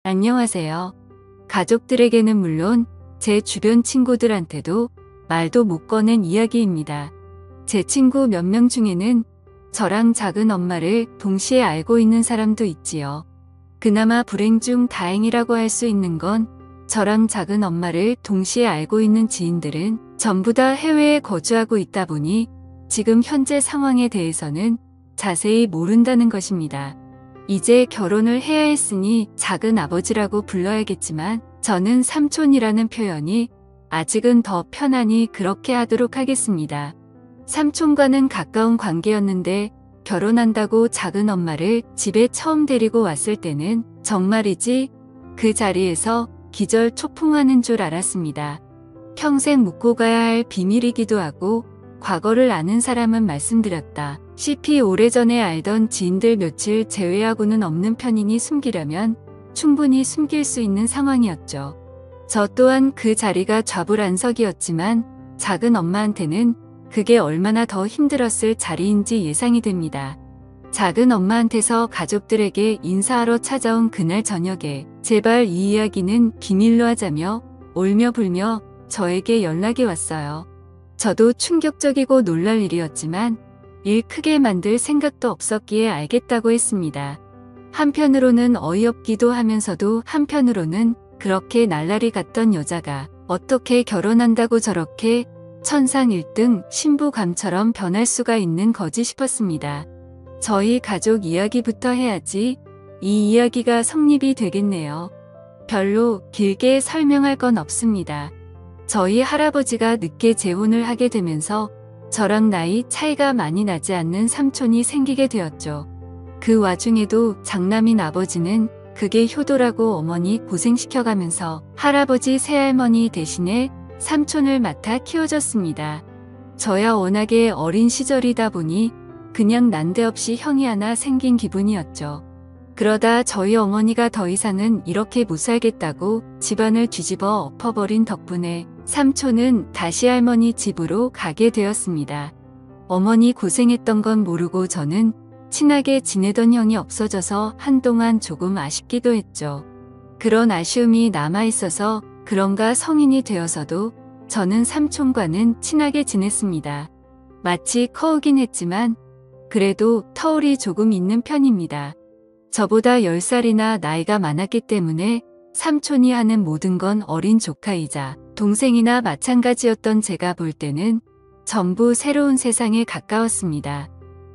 안녕하세요. 가족들에게는 물론 제 주변 친구들한테도 말도 못 꺼낸 이야기입니다. 제 친구 몇 명 중에는 저랑 작은 엄마를 동시에 알고 있는 사람도 있지요. 그나마 불행 중 다행이라고 할 수 있는 건 저랑 작은 엄마를 동시에 알고 있는 지인들은 전부 다 해외에 거주하고 있다 보니 지금 현재 상황에 대해서는 자세히 모른다는 것입니다. 이제 결혼을 해야 했으니 작은 아버지라고 불러야겠지만 저는 삼촌이라는 표현이 아직은 더 편하니 그렇게 하도록 하겠습니다. 삼촌과는 가까운 관계였는데 결혼한다고 작은 엄마를 집에 처음 데리고 왔을 때는 정말이지 그 자리에서 기절초풍하는 줄 알았습니다. 평생 묻고 가야 할 비밀이기도 하고 과거를 아는 사람은 말씀드렸다 시피 오래전에 알던 지인들 며칠 제외하고는 없는 편이니 숨기려면 충분히 숨길 수 있는 상황이었죠. 저 또한 그 자리가 좌불안석이었지만 작은 엄마한테는 그게 얼마나 더 힘들었을 자리인지 예상이 됩니다. 작은 엄마한테서 가족들에게 인사하러 찾아온 그날 저녁에 제발 이 이야기는 비밀로 하자며 울며 불며 저에게 연락이 왔어요. 저도 충격적이고 놀랄 일이었지만 일 크게 만들 생각도 없었기에 알겠다고 했습니다. 한편으로는 어이없기도 하면서도 한편으로는 그렇게 날라리 같던 여자가 어떻게 결혼한다고 저렇게 천상 1등 신부감처럼 변할 수가 있는 거지 싶었습니다. 저희 가족 이야기부터 해야지 이 이야기가 성립이 되겠네요. 별로 길게 설명할 건 없습니다. 저희 할아버지가 늦게 재혼을 하게 되면서 저랑 나이 차이가 많이 나지 않는 삼촌이 생기게 되었죠. 그 와중에도 장남인 아버지는 그게 효도라고 어머니 고생시켜가면서 할아버지 새할머니 대신에 삼촌을 맡아 키워줬습니다. 저야 워낙에 어린 시절이다 보니 그냥 난데없이 형이 하나 생긴 기분이었죠. 그러다 저희 어머니가 더 이상은 이렇게 못 살겠다고 집안을 뒤집어 엎어버린 덕분에 삼촌은 다시 할머니 집으로 가게 되었습니다. 어머니 고생했던 건 모르고 저는 친하게 지내던 형이 없어져서 한동안 조금 아쉽기도 했죠. 그런 아쉬움이 남아있어서 그런가 성인이 되어서도 저는 삼촌과는 친하게 지냈습니다. 마치 커오긴 했지만 그래도 터울이 조금 있는 편입니다. 저보다 10살이나 나이가 많았기 때문에 삼촌이 하는 모든 건 어린 조카이자 동생이나 마찬가지였던 제가 볼 때는 전부 새로운 세상에 가까웠습니다.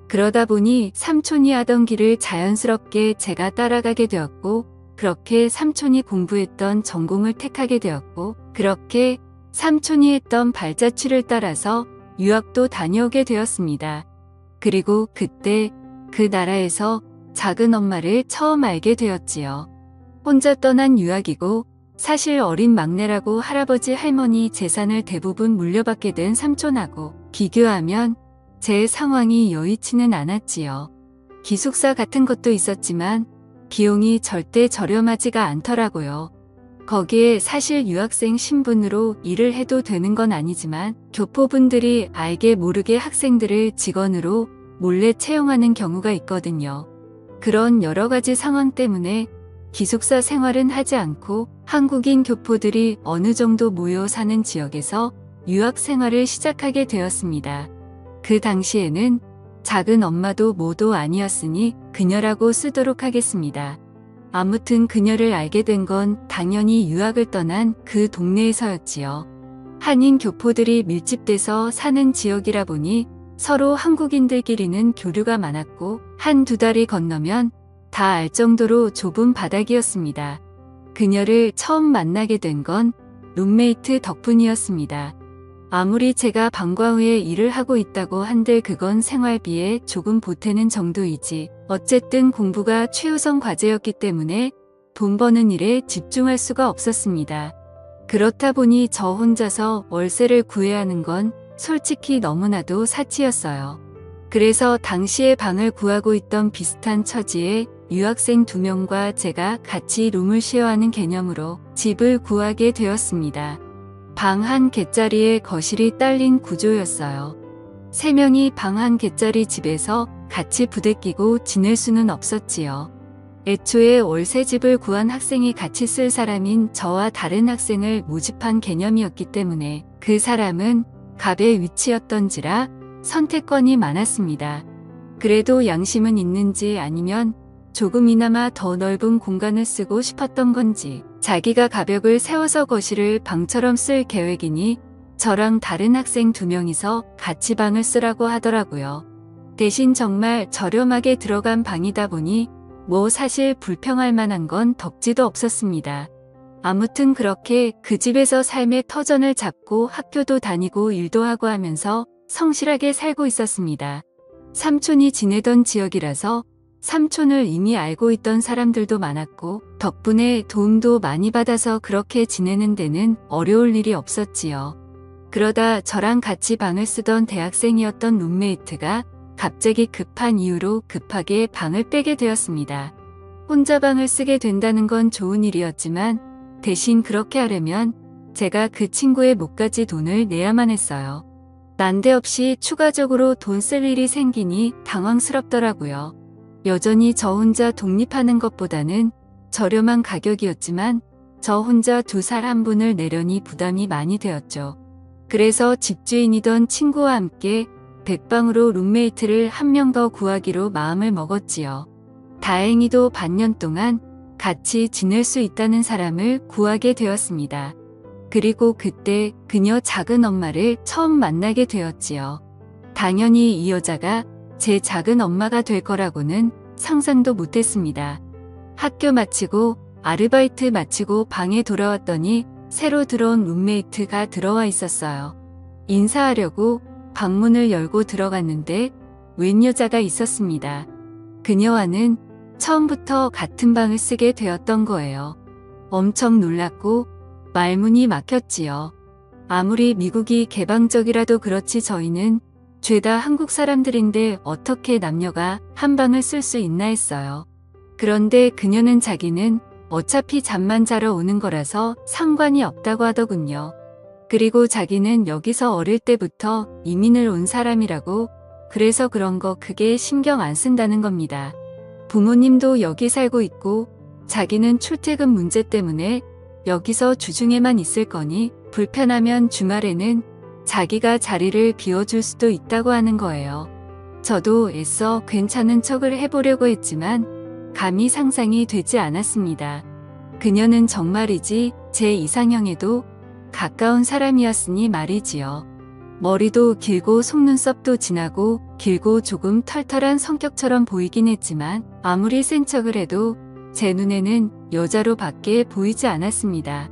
그러다 보니 삼촌이 하던 길을 자연스럽게 제가 따라가게 되었고 그렇게 삼촌이 공부했던 전공을 택하게 되었고 그렇게 삼촌이 했던 발자취를 따라서 유학도 다녀오게 되었습니다. 그리고 그때 그 나라에서 작은 엄마를 처음 알게 되었지요. 혼자 떠난 유학이고 사실 어린 막내라고 할아버지 할머니 재산을 대부분 물려받게 된 삼촌하고 비교하면 제 상황이 여의치는 않았지요. 기숙사 같은 것도 있었지만 비용이 절대 저렴하지가 않더라고요. 거기에 사실 유학생 신분으로 일을 해도 되는 건 아니지만 교포분들이 알게 모르게 학생들을 직원으로 몰래 채용하는 경우가 있거든요. 그런 여러 가지 상황 때문에 기숙사 생활은 하지 않고 한국인 교포들이 어느 정도 모여 사는 지역에서 유학 생활을 시작하게 되었습니다. 그 당시에는 작은 엄마도 뭐도 아니었으니 그녀라고 쓰도록 하겠습니다. 아무튼 그녀를 알게 된 건 당연히 유학을 떠난 그 동네에서였지요. 한인 교포들이 밀집돼서 사는 지역이라 보니 서로 한국인들끼리는 교류가 많았고 한두 달이 건너면 다 알 정도로 좁은 바닥이었습니다. 그녀를 처음 만나게 된 건 룸메이트 덕분이었습니다. 아무리 제가 방과 후에 일을 하고 있다고 한들 그건 생활비에 조금 보태는 정도이지 어쨌든 공부가 최우선 과제였기 때문에 돈 버는 일에 집중할 수가 없었습니다. 그렇다 보니 저 혼자서 월세를 구해야 하는 건 솔직히 너무나도 사치였어요. 그래서 당시에 방을 구하고 있던 비슷한 처지의 유학생 2명과 제가 같이 룸을 쉐어하는 개념으로 집을 구하게 되었습니다. 방 한 개짜리에 거실이 딸린 구조였어요. 3명이 방 한 개짜리 집에서 같이 부대끼고 지낼 수는 없었지요. 애초에 월세집을 구한 학생이 같이 쓸 사람인 저와 다른 학생을 모집한 개념이었기 때문에 그 사람은 갑의 위치였던지라 선택권이 많았습니다. 그래도 양심은 있는지 아니면 조금이나마 더 넓은 공간을 쓰고 싶었던 건지 자기가 가벽을 세워서 거실을 방처럼 쓸 계획이니 저랑 다른 학생 2명이서 같이 방을 쓰라고 하더라고요. 대신 정말 저렴하게 들어간 방이다 보니 뭐 사실 불평할 만한 건 덕지도 없었습니다. 아무튼 그렇게 그 집에서 삶의 터전을 잡고 학교도 다니고 일도 하고 하면서 성실하게 살고 있었습니다. 삼촌이 지내던 지역이라서 삼촌을 이미 알고 있던 사람들도 많았고 덕분에 도움도 많이 받아서 그렇게 지내는 데는 어려울 일이 없었지요. 그러다 저랑 같이 방을 쓰던 대학생이었던 룸메이트가 갑자기 급한 이유로 급하게 방을 빼게 되었습니다. 혼자 방을 쓰게 된다는 건 좋은 일이었지만 대신 그렇게 하려면 제가 그 친구의 몫까지 돈을 내야만 했어요. 난데없이 추가적으로 돈 쓸 일이 생기니 당황스럽더라고요. 여전히 저 혼자 독립하는 것보다는 저렴한 가격이었지만 저 혼자 2살 한 분을 내려니 부담이 많이 되었죠. 그래서 집주인이던 친구와 함께 백방으로 룸메이트를 한 명 더 구하기로 마음을 먹었지요. 다행히도 반년 동안 같이 지낼 수 있다는 사람을 구하게 되었습니다. 그리고 그때 그녀 작은 엄마를 처음 만나게 되었지요. 당연히 이 여자가 제 작은 엄마가 될 거라고는 상상도 못했습니다. 학교 마치고 아르바이트 마치고 방에 돌아왔더니 새로 들어온 룸메이트가 들어와 있었어요. 인사하려고 방문을 열고 들어갔는데 웬 여자가 있었습니다. 그녀와는 처음부터 같은 방을 쓰게 되었던 거예요. 엄청 놀랐고 말문이 막혔지요. 아무리 미국이 개방적이라도 그렇지 저희는 죄다 한국 사람들인데 어떻게 남녀가 한 방을 쓸 수 있나 했어요. 그런데 그녀는 자기는 어차피 잠만 자러 오는 거라서 상관이 없다고 하더군요. 그리고 자기는 여기서 어릴 때부터 이민을 온 사람이라고 그래서 그런 거 크게 신경 안 쓴다는 겁니다. 부모님도 여기 살고 있고 자기는 출퇴근 문제 때문에 여기서 주중에만 있을 거니 불편하면 주말에는 자기가 자리를 비워줄 수도 있다고 하는 거예요. 저도 애써 괜찮은 척을 해보려고 했지만 감히 상상이 되지 않았습니다. 그녀는 정말이지 제 이상형에도 가까운 사람이었으니 말이지요. 머리도 길고 속눈썹도 진하고 길고 조금 털털한 성격처럼 보이긴 했지만 아무리 센 척을 해도 제 눈에는 여자로 밖에 보이지 않았습니다.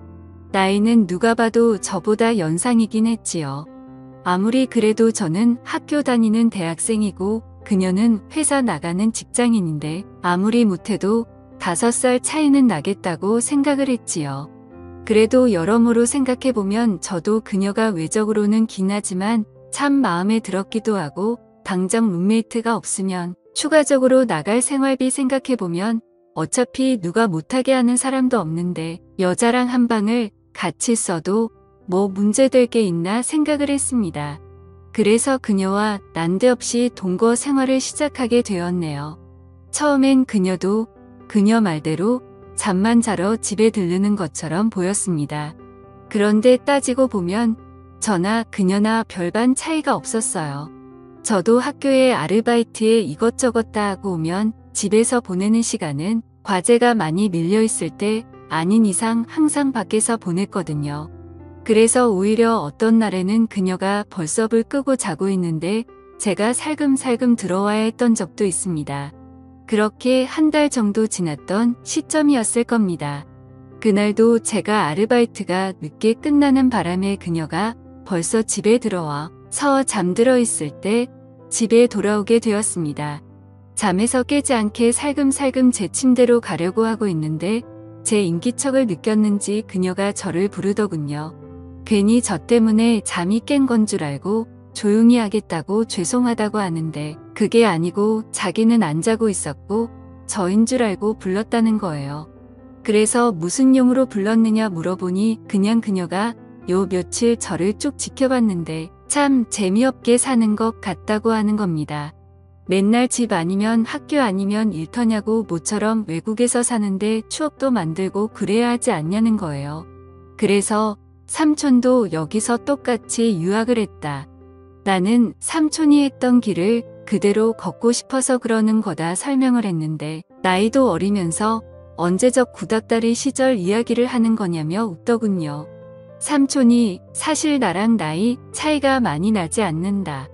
나이는 누가 봐도 저보다 연상이긴 했지요. 아무리 그래도 저는 학교 다니는 대학생이고 그녀는 회사 나가는 직장인인데 아무리 못해도 5살 차이는 나겠다고 생각을 했지요. 그래도 여러모로 생각해보면 저도 그녀가 외적으로는 긴하지만 참 마음에 들었기도 하고 당장 룸메이트가 없으면 추가적으로 나갈 생활비 생각해보면 어차피 누가 못하게 하는 사람도 없는데 여자랑 한 방을 같이 써도 뭐 문제될 게 있나 생각을 했습니다. 그래서 그녀와 난데없이 동거 생활을 시작하게 되었네요. 처음엔 그녀도 그녀 말대로 잠만 자러 집에 들르는 것처럼 보였습니다. 그런데 따지고 보면 저나 그녀나 별반 차이가 없었어요. 저도 학교에 아르바이트에 이것저것 다 하고 오면 집에서 보내는 시간은 과제가 많이 밀려있을 때 아닌 이상 항상 밖에서 보냈거든요. 그래서 오히려 어떤 날에는 그녀가 벌써 불 끄고 자고 있는데 제가 살금살금 들어와야 했던 적도 있습니다. 그렇게 한 달 정도 지났던 시점이었을 겁니다. 그날도 제가 아르바이트가 늦게 끝나는 바람에 그녀가 벌써 집에 들어와서 잠들어 있을 때 집에 돌아오게 되었습니다. 잠에서 깨지 않게 살금살금 제 침대로 가려고 하고 있는데 제 인기척을 느꼈는지 그녀가 저를 부르더군요. 괜히 저 때문에 잠이 깬 건 줄 알고 조용히 하겠다고 죄송하다고 하는데 그게 아니고 자기는 안 자고 있었고 저인 줄 알고 불렀다는 거예요. 그래서 무슨 용으로 불렀느냐 물어보니 그냥 그녀가 요 며칠 저를 쭉 지켜봤는데 참 재미없게 사는 것 같다고 하는 겁니다. 맨날 집 아니면 학교 아니면 일터냐고 모처럼 외국에서 사는데 추억도 만들고 그래야 하지 않냐는 거예요. 그래서 삼촌도 여기서 똑같이 유학을 했다. 나는 삼촌이 했던 길을 그대로 걷고 싶어서 그러는 거다 설명을 했는데 나이도 어리면서 언제적 구닥다리 시절 이야기를 하는 거냐며 웃더군요. 삼촌이 사실 나랑 나이 차이가 많이 나지 않는다.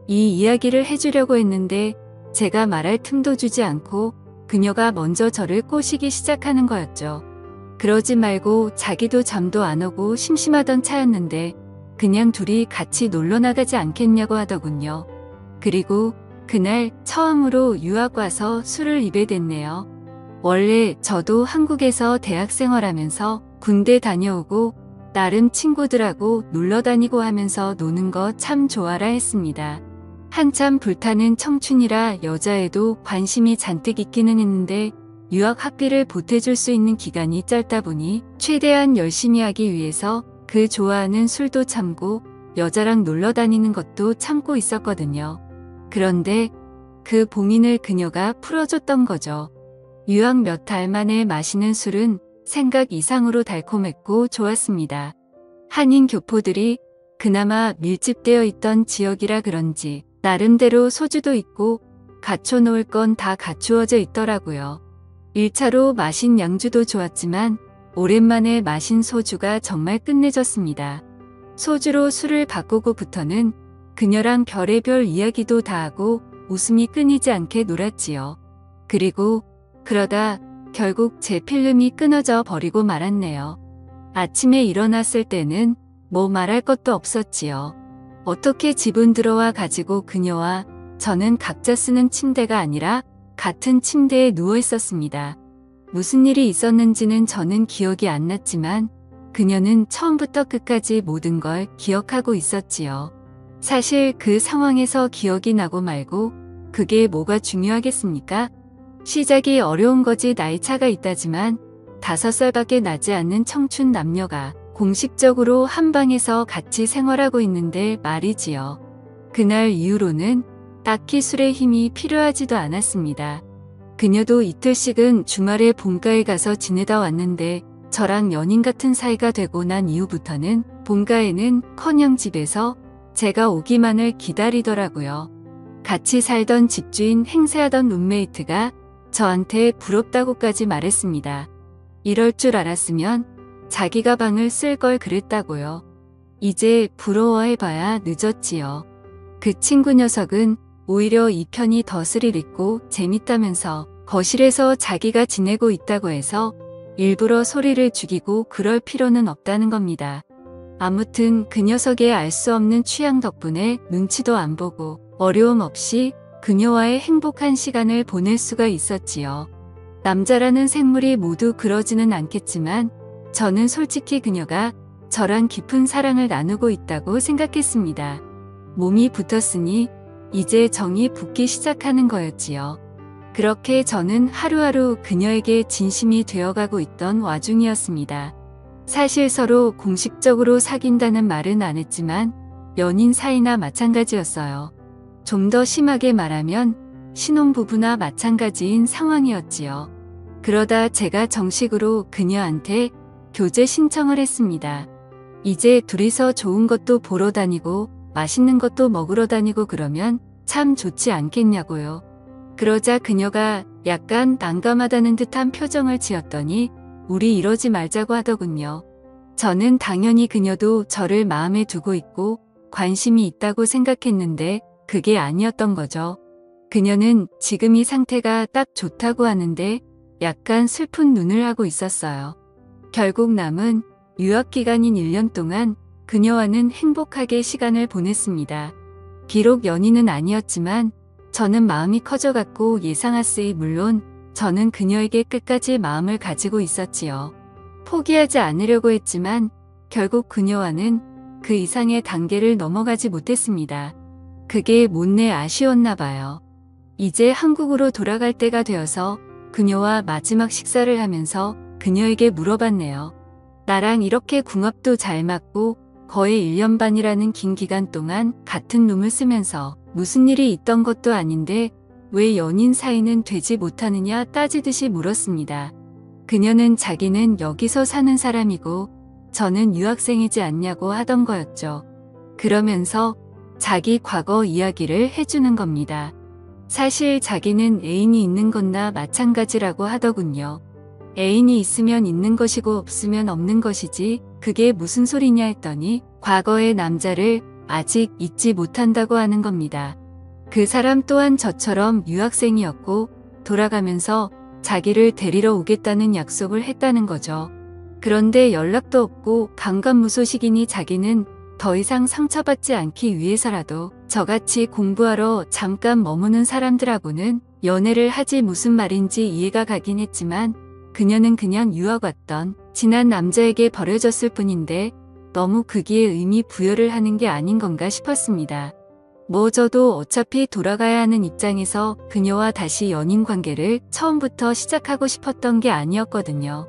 이 이야기를 해주려고 했는데 제가 말할 틈도 주지 않고 그녀가 먼저 저를 꼬시기 시작하는 거였죠. 그러지 말고 자기도 잠도 안 오고 심심하던 차였는데 그냥 둘이 같이 놀러 나가지 않겠냐고 하더군요. 그리고 그날 처음으로 유학 와서 술을 입에 댔네요. 원래 저도 한국에서 대학 생활하면서 군대 다녀오고 나름 친구들하고 놀러 다니고 하면서 노는 거 참 좋아라 했습니다. 한참 불타는 청춘이라 여자애도 관심이 잔뜩 있기는 했는데 유학 학비를 보태줄 수 있는 기간이 짧다 보니 최대한 열심히 하기 위해서 그 좋아하는 술도 참고 여자랑 놀러 다니는 것도 참고 있었거든요. 그런데 그 봉인을 그녀가 풀어줬던 거죠. 유학 몇 달 만에 마시는 술은 생각 이상으로 달콤했고 좋았습니다. 한인 교포들이 그나마 밀집되어 있던 지역이라 그런지 나름대로 소주도 있고 갖춰놓을 건 다 갖추어져 있더라고요. 1차로 마신 양주도 좋았지만 오랜만에 마신 소주가 정말 끝내줬습니다. 소주로 술을 바꾸고부터는 그녀랑 별의별 이야기도 다 하고 웃음이 끊이지 않게 놀았지요. 그리고 그러다 결국 제 필름이 끊어져 버리고 말았네요. 아침에 일어났을 때는 뭐 말할 것도 없었지요. 어떻게 집은 들어와 가지고 그녀와 저는 각자 쓰는 침대가 아니라 같은 침대에 누워 있었습니다. 무슨 일이 있었는지는 저는 기억이 안 났지만 그녀는 처음부터 끝까지 모든 걸 기억하고 있었지요. 사실 그 상황에서 기억이 나고 말고 그게 뭐가 중요하겠습니까? 시작이 어려운 거지 나이 차가 있다지만 5살밖에 나지 않는 청춘 남녀가 공식적으로 한 방에서 같이 생활하고 있는데 말이지요. 그날 이후로는 딱히 술의 힘이 필요하지도 않았습니다. 그녀도 이틀씩은 주말에 본가에 가서 지내다 왔는데 저랑 연인 같은 사이가 되고 난 이후부터는 본가에는 커녕 집에서 제가 오기만을 기다리더라고요. 같이 살던 집주인 행세하던 룸메이트가 저한테 부럽다고까지 말했습니다. 이럴 줄 알았으면 자기가 방을 쓸 걸 그랬다고요. 이제 부러워해봐야 늦었지요. 그 친구 녀석은 오히려 이 편이 더 스릴 있고 재밌다면서 거실에서 자기가 지내고 있다고 해서 일부러 소리를 죽이고 그럴 필요는 없다는 겁니다. 아무튼 그 녀석의 알 수 없는 취향 덕분에 눈치도 안 보고 어려움 없이 그녀와의 행복한 시간을 보낼 수가 있었지요. 남자라는 생물이 모두 그러지는 않겠지만 저는 솔직히 그녀가 저랑 깊은 사랑을 나누고 있다고 생각했습니다. 몸이 붙었으니 이제 정이 붙기 시작하는 거였지요. 그렇게 저는 하루하루 그녀에게 진심이 되어가고 있던 와중이었습니다. 사실 서로 공식적으로 사귄다는 말은 안 했지만 연인 사이나 마찬가지였어요. 좀 더 심하게 말하면 신혼부부나 마찬가지인 상황이었지요. 그러다 제가 정식으로 그녀한테 교제 신청을 했습니다. 이제 둘이서 좋은 것도 보러 다니고 맛있는 것도 먹으러 다니고 그러면 참 좋지 않겠냐고요. 그러자 그녀가 약간 난감하다는 듯한 표정을 지었더니 우리 이러지 말자고 하더군요. 저는 당연히 그녀도 저를 마음에 두고 있고 관심이 있다고 생각했는데 그게 아니었던 거죠. 그녀는 지금 이 상태가 딱 좋다고 하는데 약간 슬픈 눈을 하고 있었어요. 결국 남은 유학 기간인 1년 동안 그녀와는 행복하게 시간을 보냈습니다. 비록 연인은 아니었지만 저는 마음이 커져갔고 예상하스이 물론 저는 그녀에게 끝까지 마음을 가지고 있었지요. 포기하지 않으려고 했지만 결국 그녀와는 그 이상의 단계를 넘어가지 못했습니다. 그게 못내 아쉬웠나 봐요. 이제 한국으로 돌아갈 때가 되어서 그녀와 마지막 식사를 하면서 그녀에게 물어봤네요. 나랑 이렇게 궁합도 잘 맞고 거의 1년 반이라는 긴 기간 동안 같은 룸을 쓰면서 무슨 일이 있던 것도 아닌데 왜 연인 사이는 되지 못하느냐 따지듯이 물었습니다. 그녀는 자기는 여기서 사는 사람이고 저는 유학생이지 않냐고 하던 거였죠. 그러면서 자기 과거 이야기를 해주는 겁니다. 사실 자기는 애인이 있는 것나 마찬가지라고 하더군요. 애인이 있으면 있는 것이고 없으면 없는 것이지 그게 무슨 소리냐 했더니 과거의 남자를 아직 잊지 못한다고 하는 겁니다. 그 사람 또한 저처럼 유학생이었고 돌아가면서 자기를 데리러 오겠다는 약속을 했다는 거죠. 그런데 연락도 없고 감감무소식이니 자기는 더 이상 상처받지 않기 위해서라도 저같이 공부하러 잠깐 머무는 사람들하고는 연애를 하지 무슨 말인지 이해가 가긴 했지만 그녀는 그냥 유학 왔던 지난 남자에게 버려졌을 뿐인데 너무 거기에 의미 부여를 하는 게 아닌 건가 싶었습니다. 뭐 저도 어차피 돌아가야 하는 입장에서 그녀와 다시 연인 관계를 처음부터 시작하고 싶었던 게 아니었거든요.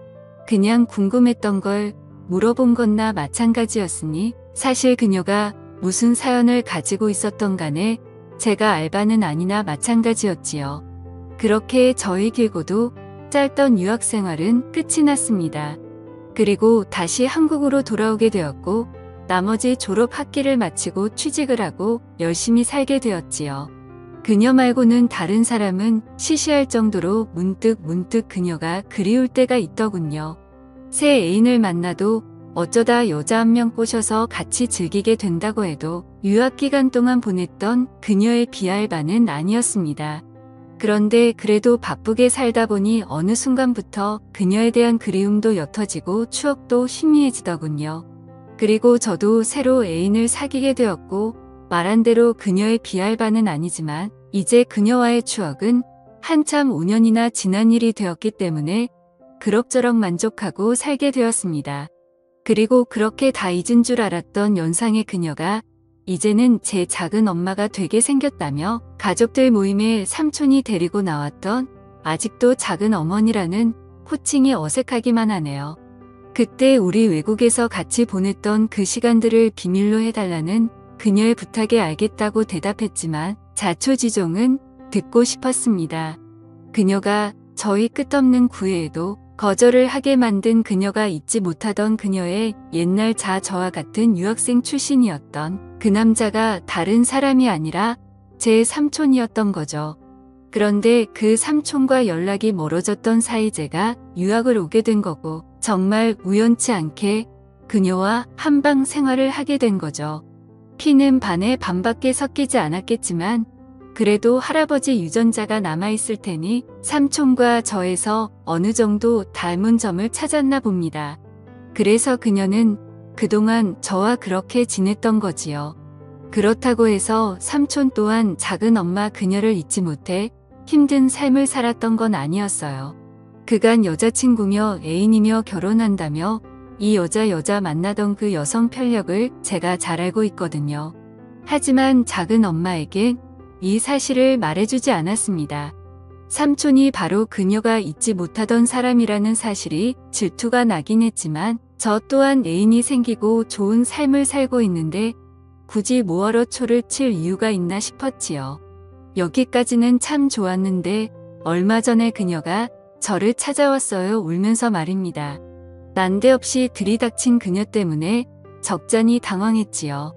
그냥 궁금했던 걸 물어본 것나 마찬가지였으니 사실 그녀가 무슨 사연을 가지고 있었던 간에 제가 알 바는 아니나 마찬가지였지요. 그렇게 저희 길고도 짧던 유학 생활은 끝이 났습니다. 그리고 다시 한국으로 돌아오게 되었고 나머지 졸업 학기를 마치고 취직을 하고 열심히 살게 되었지요. 그녀 말고는 다른 사람은 시시할 정도로 문득 그녀가 그리울 때가 있더군요. 새 애인을 만나도 어쩌다 여자 한 명 꼬셔서 같이 즐기게 된다고 해도 유학 기간 동안 보냈던 그녀의 비할 바는 아니었습니다. 그런데 그래도 바쁘게 살다 보니 어느 순간부터 그녀에 대한 그리움도 옅어지고 추억도 희미해지더군요. 그리고 저도 새로 애인을 사귀게 되었고 말한 대로 그녀의 비할 바는 아니지만 이제 그녀와의 추억은 한참 5년이나 지난 일이 되었기 때문에 그럭저럭 만족하고 살게 되었습니다. 그리고 그렇게 다 잊은 줄 알았던 연상의 그녀가 이제는 제 작은 엄마가 되게 생겼다며 가족들 모임에 삼촌이 데리고 나왔던 아직도 작은 어머니라는 호칭이 어색하기만 하네요. 그때 우리 외국에서 같이 보냈던 그 시간들을 비밀로 해달라는 그녀의 부탁에 알겠다고 대답했지만 자초지종은 듣고 싶었습니다. 그녀가 저희 끝없는 구애에도 거절을 하게 만든 그녀가 잊지 못하던 그녀의 옛날 저와 같은 유학생 출신이었던 그 남자가 다른 사람이 아니라 제 삼촌이었던 거죠. 그런데 그 삼촌과 연락이 멀어졌던 사이 제가 유학을 오게 된 거고 정말 우연치 않게 그녀와 한방 생활을 하게 된 거죠. 피는 반에 반밖에 섞이지 않았겠지만 그래도 할아버지 유전자가 남아있을 테니 삼촌과 저에서 어느 정도 닮은 점을 찾았나 봅니다. 그래서 그녀는 그동안 저와 그렇게 지냈던 거지요. 그렇다고 해서 삼촌 또한 작은 엄마 그녀를 잊지 못해 힘든 삶을 살았던 건 아니었어요. 그간 여자친구며 애인이며 결혼한다며 이 여자 만나던 그 여성 편력을 제가 잘 알고 있거든요. 하지만 작은 엄마에게 이 사실을 말해주지 않았습니다. 삼촌이 바로 그녀가 잊지 못하던 사람이라는 사실이 질투가 나긴 했지만 저 또한 애인이 생기고 좋은 삶을 살고 있는데 굳이 뭐하러 초를 칠 이유가 있나 싶었지요. 여기까지는 참 좋았는데 얼마 전에 그녀가 저를 찾아왔어요. 울면서 말입니다. 난데없이 들이닥친 그녀 때문에 적잖이 당황했지요.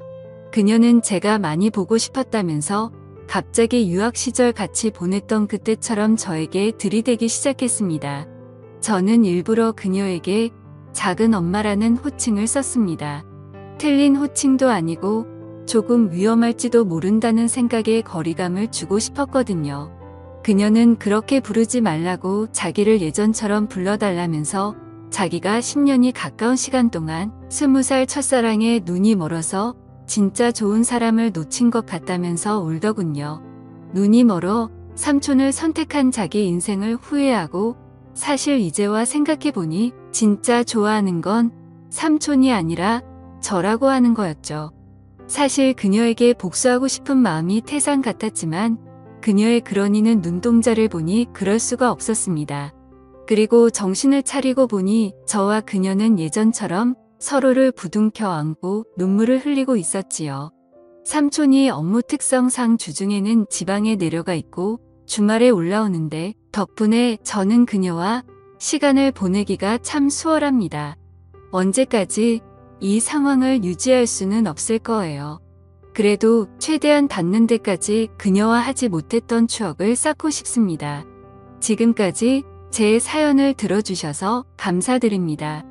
그녀는 제가 많이 보고 싶었다면서 갑자기 유학 시절 같이 보냈던 그때처럼 저에게 들이대기 시작했습니다. 저는 일부러 그녀에게 작은 엄마라는 호칭을 썼습니다. 틀린 호칭도 아니고 조금 위험할지도 모른다는 생각에 거리감을 주고 싶었거든요. 그녀는 그렇게 부르지 말라고 자기를 예전처럼 불러달라면서 자기가 10년이 가까운 시간 동안 20살 첫사랑에 눈이 멀어서 진짜 좋은 사람을 놓친 것 같다면서 울더군요. 눈이 멀어 삼촌을 선택한 자기 인생을 후회하고 사실 이제와 생각해보니 진짜 좋아하는 건 삼촌이 아니라 저라고 하는 거였죠. 사실 그녀에게 복수하고 싶은 마음이 태산 같았지만 그녀의 그러니는 눈동자를 보니 그럴 수가 없었습니다. 그리고 정신을 차리고 보니 저와 그녀는 예전처럼 서로를 부둥켜 안고 눈물을 흘리고 있었지요. 삼촌이 업무 특성상 주중에는 지방에 내려가 있고 주말에 올라오는데 덕분에 저는 그녀와 시간을 보내기가 참 수월합니다. 언제까지 이 상황을 유지할 수는 없을 거예요. 그래도 최대한 닿는 데까지 그녀와 하지 못했던 추억을 쌓고 싶습니다. 지금까지 제 사연을 들어주셔서 감사드립니다.